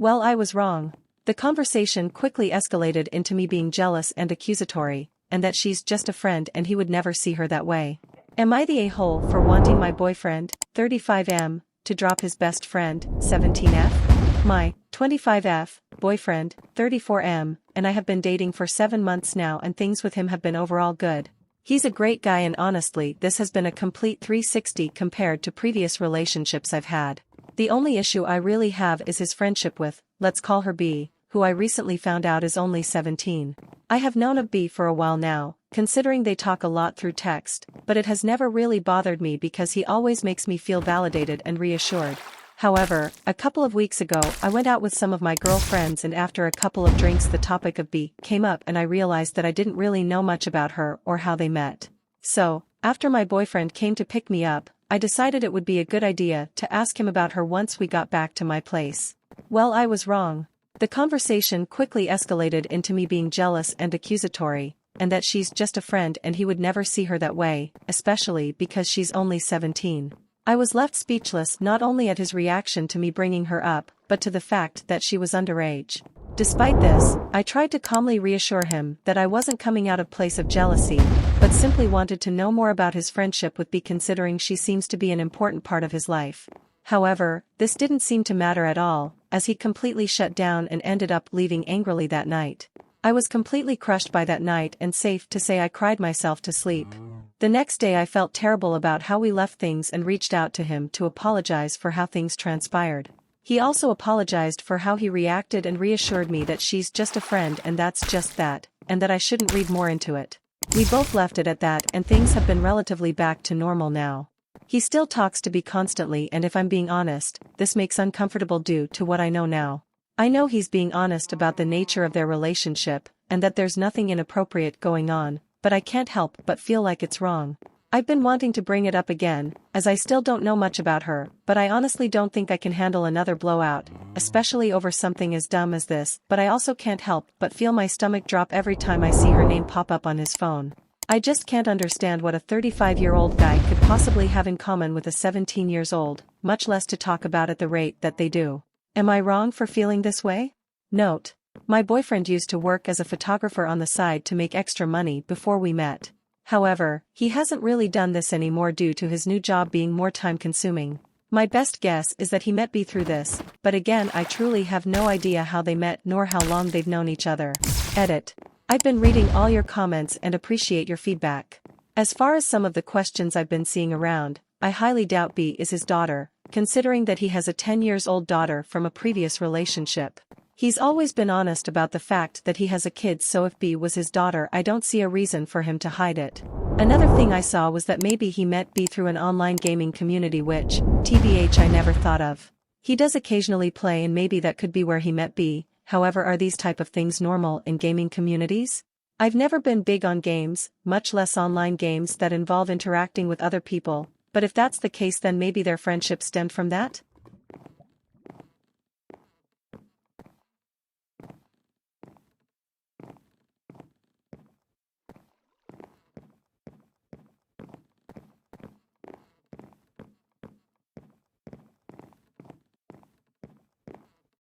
Well, I was wrong. The conversation quickly escalated into me being jealous and accusatory, and that she's just a friend and he would never see her that way. Am I the a-hole for wanting my boyfriend, 35M, to drop his best friend, 17F? My, 25F, boyfriend, 34M, and I have been dating for 7 months now and things with him have been overall good. He's a great guy and honestly this has been a complete 360 compared to previous relationships I've had. The only issue I really have is his friendship with, let's call her B, who I recently found out is only 17. I have known of B for a while now, considering they talk a lot through text, but it has never really bothered me because he always makes me feel validated and reassured. However, a couple of weeks ago I went out with some of my girlfriends and after a couple of drinks the topic of B came up and I realized that I didn't really know much about her or how they met. So, after my boyfriend came to pick me up, I decided it would be a good idea to ask him about her once we got back to my place. Well, I was wrong. The conversation quickly escalated into me being jealous and accusatory, and that she's just a friend and he would never see her that way, especially because she's only 17. I was left speechless not only at his reaction to me bringing her up, but to the fact that she was underage. Despite this, I tried to calmly reassure him that I wasn't coming out of place of jealousy, but simply wanted to know more about his friendship with B considering she seems to be an important part of his life. However, this didn't seem to matter at all, as he completely shut down and ended up leaving angrily that night. I was completely crushed by that night and safe to say I cried myself to sleep. The next day I felt terrible about how we left things and reached out to him to apologize for how things transpired. He also apologized for how he reacted and reassured me that she's just a friend and that's just that, and that I shouldn't read more into it. We both left it at that and things have been relatively back to normal now. He still talks to B constantly and if I'm being honest, this makes uncomfortable due to what I know now. I know he's being honest about the nature of their relationship, and that there's nothing inappropriate going on, but I can't help but feel like it's wrong. I've been wanting to bring it up again, as I still don't know much about her, but I honestly don't think I can handle another blowout, especially over something as dumb as this, but I also can't help but feel my stomach drop every time I see her name pop up on his phone. I just can't understand what a 35-year-old guy could possibly have in common with a 17-year-old, much less to talk about at the rate that they do. Am I wrong for feeling this way? Note: my boyfriend used to work as a photographer on the side to make extra money before we met. However, he hasn't really done this anymore due to his new job being more time-consuming. My best guess is that he met B through this, but again I truly have no idea how they met nor how long they've known each other. Edit. I've been reading all your comments and appreciate your feedback. As far as some of the questions I've been seeing around, I highly doubt B is his daughter, considering that he has a 10-year-old daughter from a previous relationship. He's always been honest about the fact that he has a kid, so if B was his daughter I don't see a reason for him to hide it. Another thing I saw was that maybe he met B through an online gaming community which, TBH, I never thought of. He does occasionally play and maybe that could be where he met B. However, are these type of things normal in gaming communities? I've never been big on games, much less online games that involve interacting with other people, but if that's the case then maybe their friendship stemmed from that?